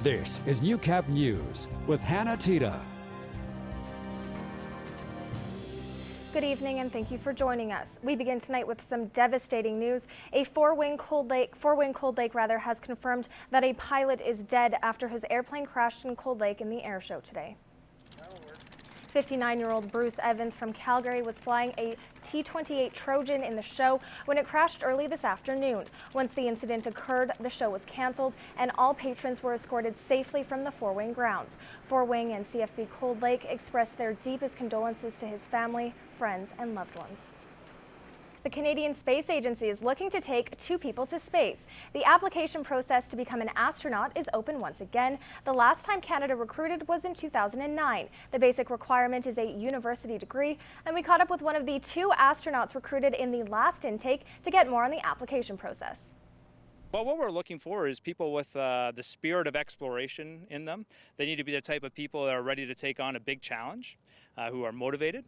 This is Newcap News with Hannah Tita. Good evening and thank you for joining us. We begin tonight with some devastating news. A Four-Wing Cold Lake has confirmed that a pilot is dead after his airplane crashed in Cold Lake in the air show today. 59-year-old Bruce Evans from Calgary was flying a T-28 Trojan in the show when it crashed early this afternoon. Once the incident occurred, the show was canceled and all patrons were escorted safely from the Four-Wing grounds. Four-Wing and CFB Cold Lake expressed their deepest condolences to his family, friends, and loved ones. The Canadian Space Agency is looking to take 2 people to space. The application process to become an astronaut is open once again. The last time Canada recruited was in 2009. The basic requirement is a university degree, and we caught up with one of the 2 astronauts recruited in the last intake to get more on the application process. Well, what we're looking for is people with the spirit of exploration in them. They need to be the type of people that are ready to take on a big challenge, who are motivated.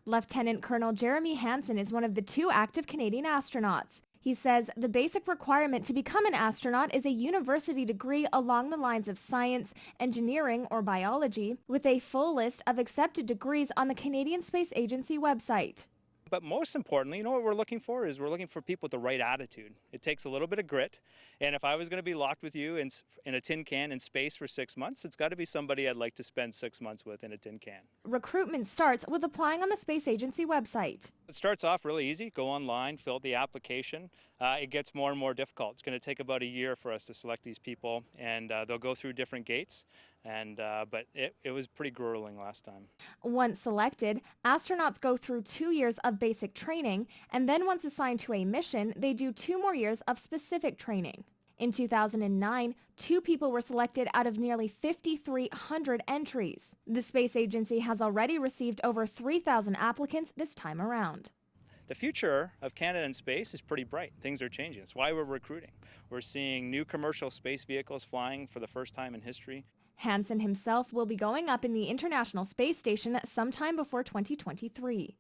Lieutenant Colonel Jeremy Hansen is one of the 2 active Canadian astronauts. He says the basic requirement to become an astronaut is a university degree along the lines of science, engineering, or biology, with a full list of accepted degrees on the Canadian Space Agency website. But most importantly, you know what we're looking for is we're looking for people with the right attitude. It takes a little bit of grit, and if I was going to be locked with you in a tin can in space for 6 months, it's got to be somebody I'd like to spend 6 months with in a tin can. Recruitment starts with applying on the Space Agency website. It starts off really easy. Go online, fill out the application. It gets more and more difficult. It's going to take about a year for us to select these people, and they'll go through different gates. But it was pretty grueling last time. Once selected, astronauts go through 2 years of basic training, and then once assigned to a mission, they do 2 more years of specific training. In 2009, 2 people were selected out of nearly 5,300 entries. The Space Agency has already received over 3,000 applicants this time around. The future of Canada in space is pretty bright. Things are changing. That's why we're recruiting. We're seeing new commercial space vehicles flying for the first time in history. Hansen himself will be going up in the International Space Station sometime before 2023.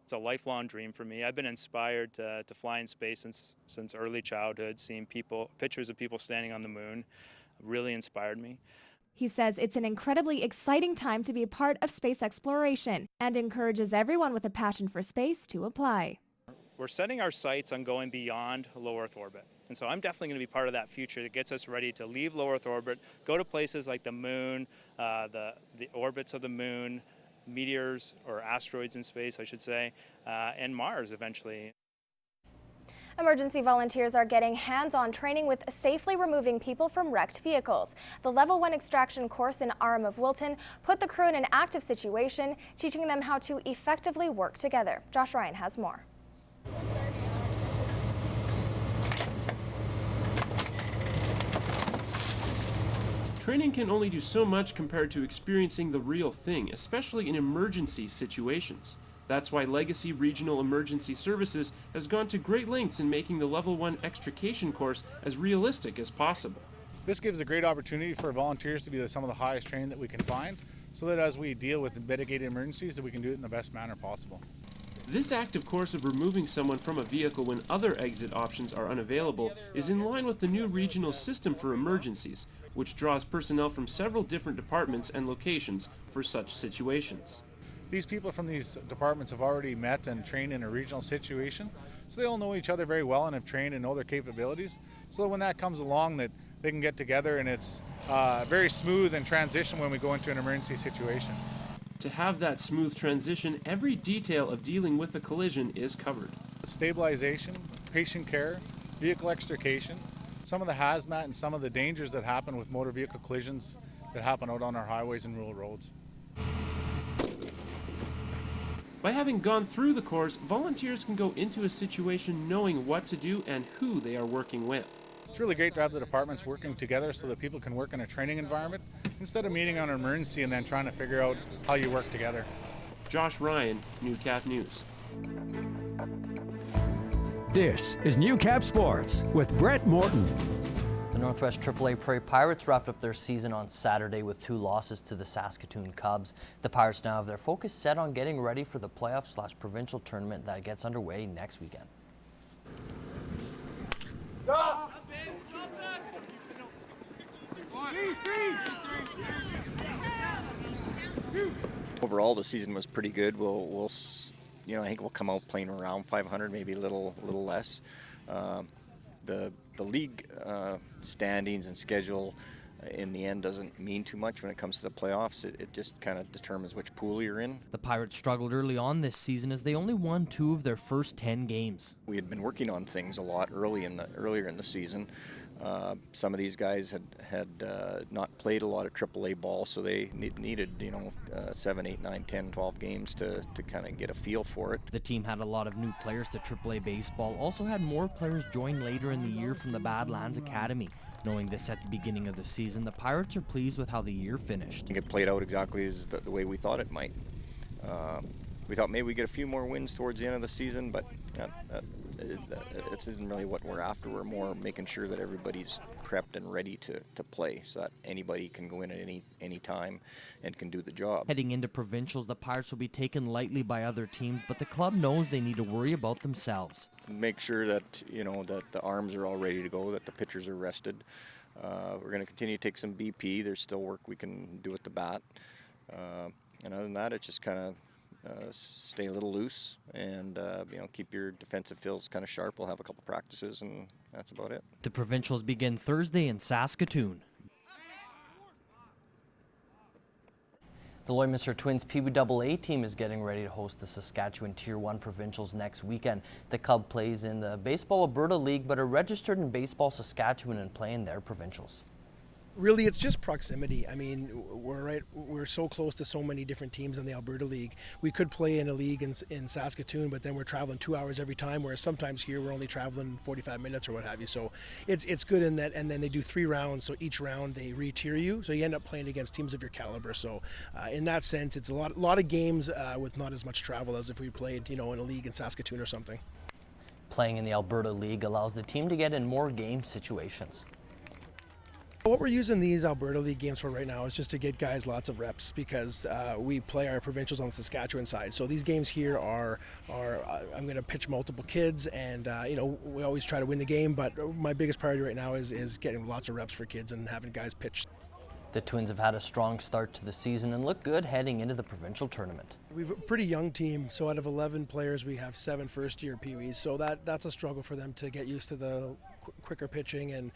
It's a lifelong dream for me. I've been inspired to fly in space since early childhood. Seeing pictures of people standing on the moon really inspired me. He says it's an incredibly exciting time to be a part of space exploration and encourages everyone with a passion for space to apply. We're setting our sights on going beyond low Earth orbit. And so I'm definitely going to be part of that future that gets us ready to leave low Earth orbit, go to places like the moon, the orbits of the moon, meteors or asteroids in space, I should say, and Mars eventually. Emergency volunteers are getting hands-on training with safely removing people from wrecked vehicles. The Level 1 extraction course in Aram of Wilton put the crew in an active situation, teaching them how to effectively work together. Josh Ryan has more. Training can only do so much compared to experiencing the real thing, especially in emergency situations. That's why Legacy Regional Emergency Services has gone to great lengths in making the Level 1 extrication course as realistic as possible. This gives a great opportunity for volunteers to be some of the highest trained that we can find, so that as we deal with mitigated emergencies, that we can do it in the best manner possible. This active course of removing someone from a vehicle when other exit options are unavailable is in line with the new regional system for emergencies, which draws personnel from several different departments and locations for such situations. These people from these departments have already met and trained in a regional situation, so they all know each other very well and have trained and know their capabilities, so that when that comes along that they can get together and it's very smooth and transition when we go into an emergency situation. To have that smooth transition, every detail of dealing with a collision is covered. Stabilization, patient care, vehicle extrication, some of the hazmat and some of the dangers that happen with motor vehicle collisions that happen out on our highways and rural roads. By having gone through the course, volunteers can go into a situation knowing what to do and who they are working with. It's really great to have the departments working together so that people can work in a training environment instead of meeting on an emergency and then trying to figure out how you work together. Josh Ryan, Newcap News. This is Newcap Sports with Brett Morton. The Northwest AAA Prairie Pirates wrapped up their season on Saturday with 2 losses to the Saskatoon Cubs. The Pirates now have their focus set on getting ready for the playoff/provincial tournament that gets underway next weekend. Stop. Overall, the season was pretty good. I think we'll come out playing around 500, maybe a little less. The league standings and schedule in the end doesn't mean too much when it comes to the playoffs. It just kind of determines which pool you're in. The Pirates struggled early on this season as they only won 2 of their first 10 games. We had been working on things a lot earlier in the season. Some of these guys had not played a lot of AAA ball, so they needed 7, 8, 9, 10, 12 games to kind of get a feel for it. The team had a lot of new players to AAA baseball, also had more players join later in the year from the Badlands Academy. Knowing this at the beginning of the season, the Pirates are pleased with how the year finished. I think it played out exactly as the way we thought it might. We thought maybe we'd get a few more wins towards the end of the season, but it isn't really what we're after. We're more making sure that everybody's prepped and ready to play, so that anybody can go in at any time and can do the job. Heading into provincials, the Pirates will be taken lightly by other teams, but the club knows they need to worry about themselves. Make sure that that the arms are all ready to go, that the pitchers are rested. We're going to continue to take some BP. There's still work we can do with the bat, and other than that, it's just kind of stay a little loose and keep your defensive fields kind of sharp. We'll have a couple practices and that's about it. The provincials begin Thursday in Saskatoon. The Lloydminster Twins PBAA team is getting ready to host the Saskatchewan Tier 1 Provincials next weekend. The club plays in the Baseball Alberta League but are registered in Baseball Saskatchewan and play in their provincials. Really, it's just proximity. I mean, we're so close to so many different teams in the Alberta League. We could play in a league in Saskatoon, but then we're traveling 2 hours every time, whereas sometimes here we're only traveling 45 minutes or what have you. So it's good in that, and then they do 3 rounds, so each round they re-tier you, so you end up playing against teams of your caliber. So in that sense, it's a lot of games with not as much travel as if we played, in a league in Saskatoon or something. Playing in the Alberta League allows the team to get in more game situations. What we're using these Alberta League games for right now is just to get guys lots of reps, because we play our provincials on the Saskatchewan side. So these games here are I'm going to pitch multiple kids, and we always try to win the game, but my biggest priority right now is getting lots of reps for kids and having guys pitch. The Twins have had a strong start to the season and look good heading into the provincial tournament. We have a pretty young team, so out of 11 players we have 7 first-year Pee-wees, so that's a struggle for them to get used to the quicker pitching, and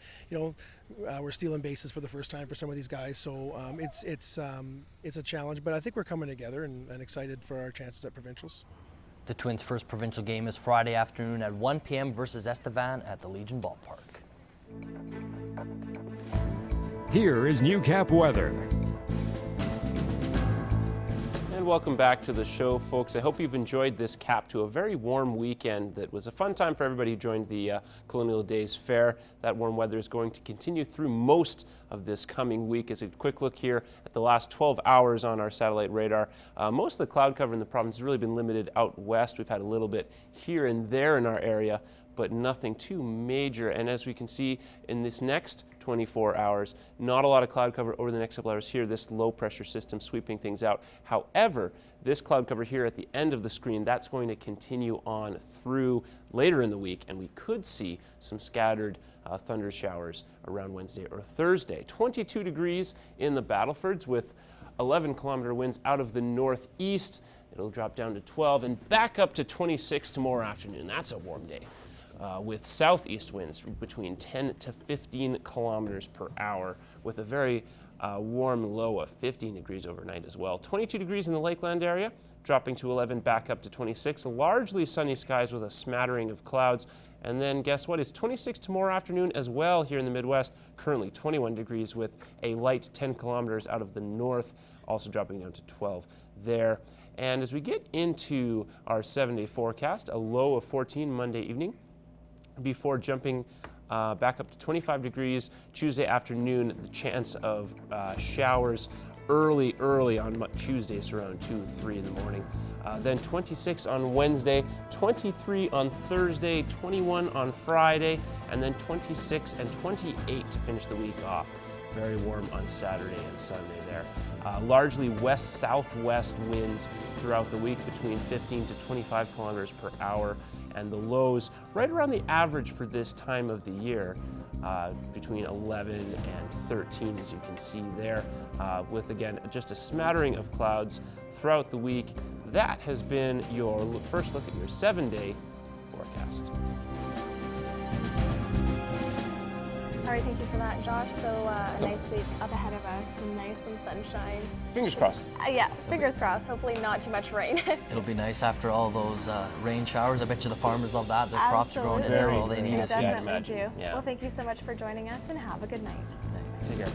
we're stealing bases for the first time for some of these guys, so it's a challenge, but I think we're coming together and excited for our chances at provincials. The Twins' first provincial game is Friday afternoon at 1 p.m. versus Estevan at the Legion Ballpark. Here is Newcap weather. And welcome back to the show, folks. I hope you've enjoyed this cap to a very warm weekend that was a fun time for everybody who joined the Colonial Days Fair. That warm weather is going to continue through most of this coming week. As a quick look here at the last 12 hours on our satellite radar, most of the cloud cover in the province has really been limited out west. We've had a little bit here and there in our area, but nothing too major. And as we can see in this next 24 hours, not a lot of cloud cover over the next couple hours here, this low pressure system sweeping things out. However, this cloud cover here at the end of the screen, that's going to continue on through later in the week, and we could see some scattered thunder showers around Wednesday or Thursday. 22 degrees in the Battlefords with 11-kilometer winds out of the northeast. It'll drop down to 12 and back up to 26 tomorrow afternoon. That's a warm day. With southeast winds between 10 to 15 kilometers per hour with a very warm low of 15 degrees overnight as well. 22 degrees in the Lakeland area, dropping to 11, back up to 26. Largely sunny skies with a smattering of clouds. And then guess what? It's 26 tomorrow afternoon as well here in the Midwest. Currently 21 degrees with a light 10 kilometers out of the north, also dropping down to 12 there. And as we get into our 7-day forecast, a low of 14 Monday evening, before jumping back up to 25 degrees Tuesday afternoon. The chance of showers early on Tuesdays around 2, 3 in the morning. Then 26 on Wednesday, 23 on Thursday, 21 on Friday, and then 26 and 28 to finish the week off. Very warm on Saturday and Sunday there. Largely west-southwest winds throughout the week between 15 to 25 kilometers per hour, and the lows right around the average for this time of the year. between 11 and 13, as you can see there, with again just a smattering of clouds throughout the week. That has been your first look at your 7-day forecast. All right, thank you for that, Josh. So a nice week up ahead of us, some sunshine. Fingers crossed. Yeah, fingers crossed. Hopefully not too much rain. It'll be nice after all those rain showers. I bet you the farmers love that. Their crops are growing in. All they need is heat. Definitely do. Yeah. Well, thank you so much for joining us, and have a good night. Take care.